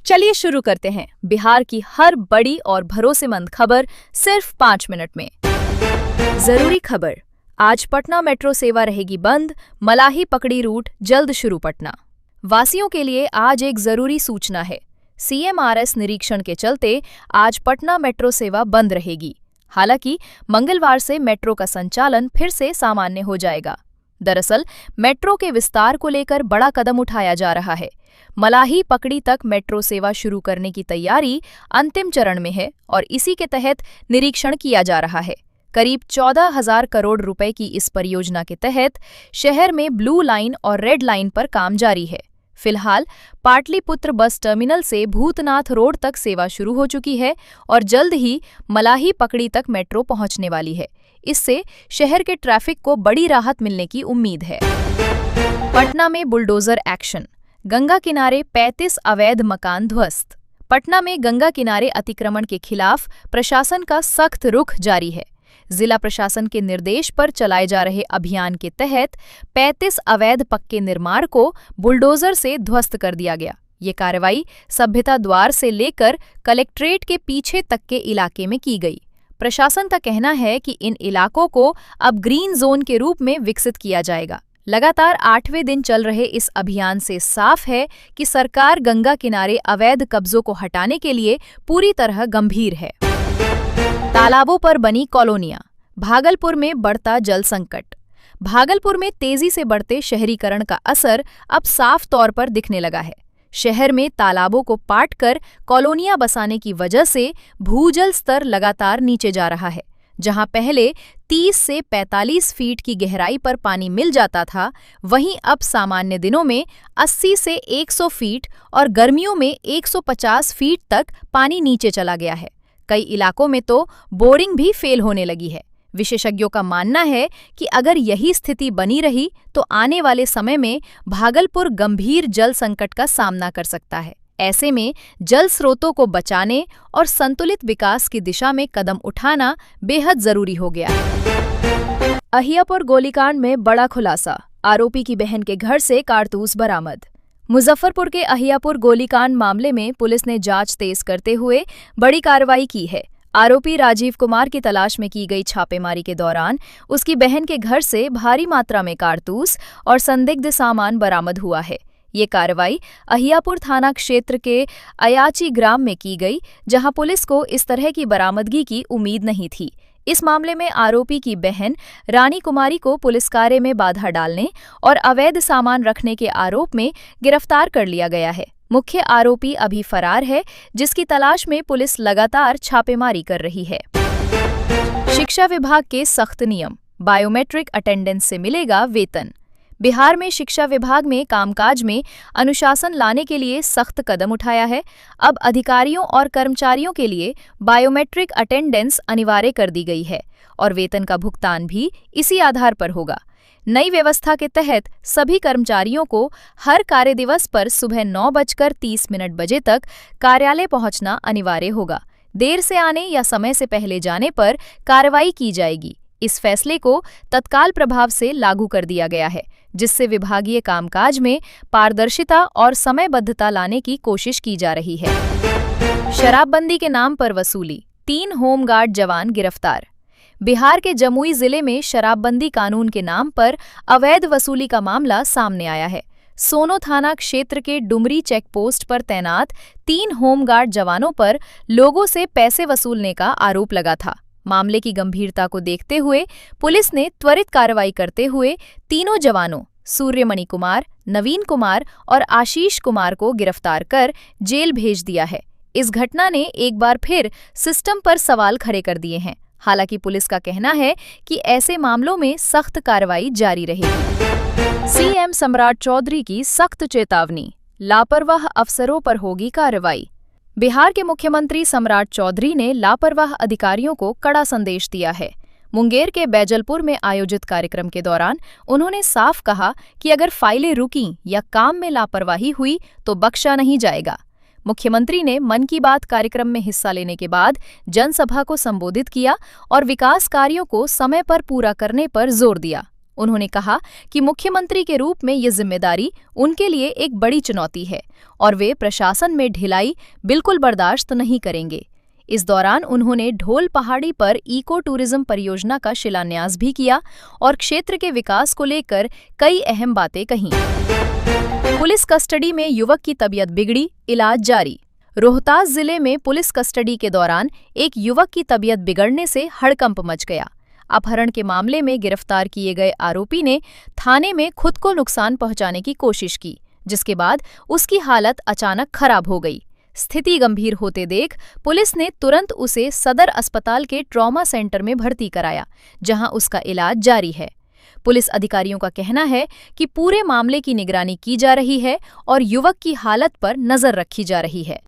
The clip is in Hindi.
चलिए शुरू करते हैं बिहार की हर बड़ी और भरोसेमंद खबर सिर्फ 5 मिनट में। जरूरी खबर, आज पटना मेट्रो सेवा रहेगी बंद, मलाही पकड़ी रूट जल्द शुरू पटना। वासियों के लिए आज एक जरूरी सूचना है। CMRS निरीक्षण के चलते आज पटना मेट्रो सेवा बंद रहेगी। हालांकि मंगलवार से मेट्रो का संचालन फिर से सामान्य हो जाएगा। दरअसल मेट्रो के विस्तार को लेकर बड़ा कदम उठाया जा रहा है। मलाही पकड़ी तक मेट्रो सेवा शुरू करने की तैयारी अंतिम चरण में है और इसी के तहत निरीक्षण किया जा रहा है। करीब 14,000 करोड़ रुपए की इस परियोजना के तहत शहर में ब्लू लाइन और रेड लाइन पर काम जारी है। फिलहाल पाटलिपुत्र बस टर्मिनल से भूतनाथ रोड तक सेवा शुरू हो चुकी है और जल्द ही मलाही पकड़ी तक मेट्रो पहुंचने वाली है। इससे शहर के ट्रैफिक को बड़ी राहत मिलने की उम्मीद है। पटना में बुलडोजर एक्शन, गंगा किनारे 35 अवैध मकान ध्वस्त। पटना में गंगा किनारे अतिक्रमण के खिलाफ प्रशासन का सख्त रुख जारी है। जिला प्रशासन के निर्देश पर चलाए जा रहे अभियान के तहत 35 अवैध पक्के निर्माण को बुलडोजर से ध्वस्त कर दिया गया। ये कार्रवाई सभ्यता द्वार से लेकर कलेक्ट्रेट के पीछे तक के इलाके में की गई। प्रशासन का कहना है कि इन इलाकों को अब ग्रीन जोन के रूप में विकसित किया जाएगा। लगातार 8वें दिन चल रहे इस अभियान से साफ है कि सरकार गंगा किनारे अवैध कब्जों को हटाने के लिए पूरी तरह गंभीर है। तालाबों पर बनी कॉलोनियां, भागलपुर में बढ़ता जल संकट। भागलपुर में तेजी से बढ़ते शहरीकरण का असर अब साफ तौर पर दिखने लगा है। शहर में तालाबों को पाटकर कॉलोनियां बसाने की वजह से भूजल स्तर लगातार नीचे जा रहा है। जहां पहले 30 से 45 फीट की गहराई पर पानी मिल जाता था, वहीं अब सामान्य दिनों में 80 से 100 फीट और गर्मियों में 150 फीट तक पानी नीचे चला गया है। कई इलाकों में तो बोरिंग भी फेल होने लगी है। विशेषज्ञों का मानना है कि अगर यही स्थिति बनी रही तो आने वाले समय में भागलपुर गंभीर जल संकट का सामना कर सकता है। ऐसे में जल स्रोतों को बचाने और संतुलित विकास की दिशा में कदम उठाना बेहद जरूरी हो गया है। अहियापुर गोलीकांड में बड़ा खुलासा, आरोपी की बहन के घर से कारतूस बरामद। मुजफ्फरपुर के अहियापुर गोलीकांड मामले में पुलिस ने जांच तेज करते हुए बड़ी कार्रवाई की है। आरोपी राजीव कुमार की तलाश में की गई छापेमारी के दौरान उसकी बहन के घर से भारी मात्रा में कारतूस और संदिग्ध सामान बरामद हुआ है। ये कार्रवाई अहियापुर थाना क्षेत्र के अयाची ग्राम में की गई, जहां पुलिस को इस तरह की बरामदगी की उम्मीद नहीं थी। इस मामले में आरोपी की बहन रानी कुमारी को पुलिस कार्य में बाधा डालने और अवैध सामान रखने के आरोप में गिरफ्तार कर लिया गया है। मुख्य आरोपी अभी फरार है, जिसकी तलाश में पुलिस लगातार छापेमारी कर रही है। शिक्षा विभाग के सख्त नियम, बायोमेट्रिक अटेंडेंस से मिलेगा वेतन। बिहार में शिक्षा विभाग में कामकाज में अनुशासन लाने के लिए सख्त कदम उठाया है। अब अधिकारियों और कर्मचारियों के लिए बायोमेट्रिक अटेंडेंस अनिवार्य कर दी गई है और वेतन का भुगतान भी इसी आधार पर होगा। नई व्यवस्था के तहत सभी कर्मचारियों को हर कार्य दिवस पर सुबह 9:30 तक कार्यालय पहुंचना अनिवार्य होगा। देर से आने या समय से पहले जाने पर कार्रवाई की जाएगी। इस फैसले को तत्काल प्रभाव से लागू कर दिया गया है, जिससे विभागीय कामकाज में पारदर्शिता और समयबद्धता लाने की कोशिश की जा रही है। शराबबंदी के नाम पर वसूली, 3 होमगार्ड जवान गिरफ्तार। बिहार के जमुई जिले में शराबबंदी कानून के नाम पर अवैध वसूली का मामला सामने आया है। सोनो थाना क्षेत्र के डुमरी चेक पोस्ट पर तैनात 3 होमगार्ड जवानों पर लोगों से पैसे वसूलने का आरोप लगा था। मामले की गंभीरता को देखते हुए पुलिस ने त्वरित कार्रवाई करते हुए तीनों जवानों सूर्यमणि कुमार, नवीन कुमार और आशीष कुमार को गिरफ्तार कर जेल भेज दिया है। इस घटना ने एक बार फिर सिस्टम पर सवाल खड़े कर दिए हैं। हालांकि पुलिस का कहना है कि ऐसे मामलों में सख्त कार्रवाई जारी रहेगी। सीएम सम्राट चौधरी की सख्त चेतावनी, लापरवाह अफसरों पर होगी कार्रवाई। बिहार के मुख्यमंत्री सम्राट चौधरी ने लापरवाह अधिकारियों को कड़ा संदेश दिया है। मुंगेर के बैजलपुर में आयोजित कार्यक्रम के दौरान उन्होंने साफ कहा कि अगर फाइलें रुकीं या काम में लापरवाही हुई तो बख्शा नहीं जाएगा। मुख्यमंत्री ने मन की बात कार्यक्रम में हिस्सा लेने के बाद जनसभा को संबोधित किया और विकास कार्यों को समय पर पूरा करने पर जोर दिया। उन्होंने कहा कि मुख्यमंत्री के रूप में ये जिम्मेदारी उनके लिए एक बड़ी चुनौती है और वे प्रशासन में ढिलाई बिल्कुल बर्दाश्त नहीं करेंगे। इस दौरान उन्होंने ढोल पहाड़ी पर इको टूरिज्म परियोजना का शिलान्यास भी किया और क्षेत्र के विकास को लेकर कई अहम बातें कहीं। पुलिस कस्टडी में युवक की तबीयत बिगड़ी, इलाज जारी। रोहतास जिले में पुलिस कस्टडी के दौरान एक युवक की तबीयत बिगड़ने से हड़कंप मच गया। अपहरण के मामले में गिरफ्तार किए गए आरोपी ने थाने में खुद को नुकसान पहुंचाने की कोशिश की, जिसके बाद उसकी हालत अचानक खराब हो गई। स्थिति गंभीर होते देख पुलिस ने तुरंत उसे सदर अस्पताल के ट्रॉमा सेंटर में भर्ती कराया, जहां उसका इलाज जारी है। पुलिस अधिकारियों का कहना है कि पूरे मामले की निगरानी की जा रही है और युवक की हालत पर नजर रखी जा रही है।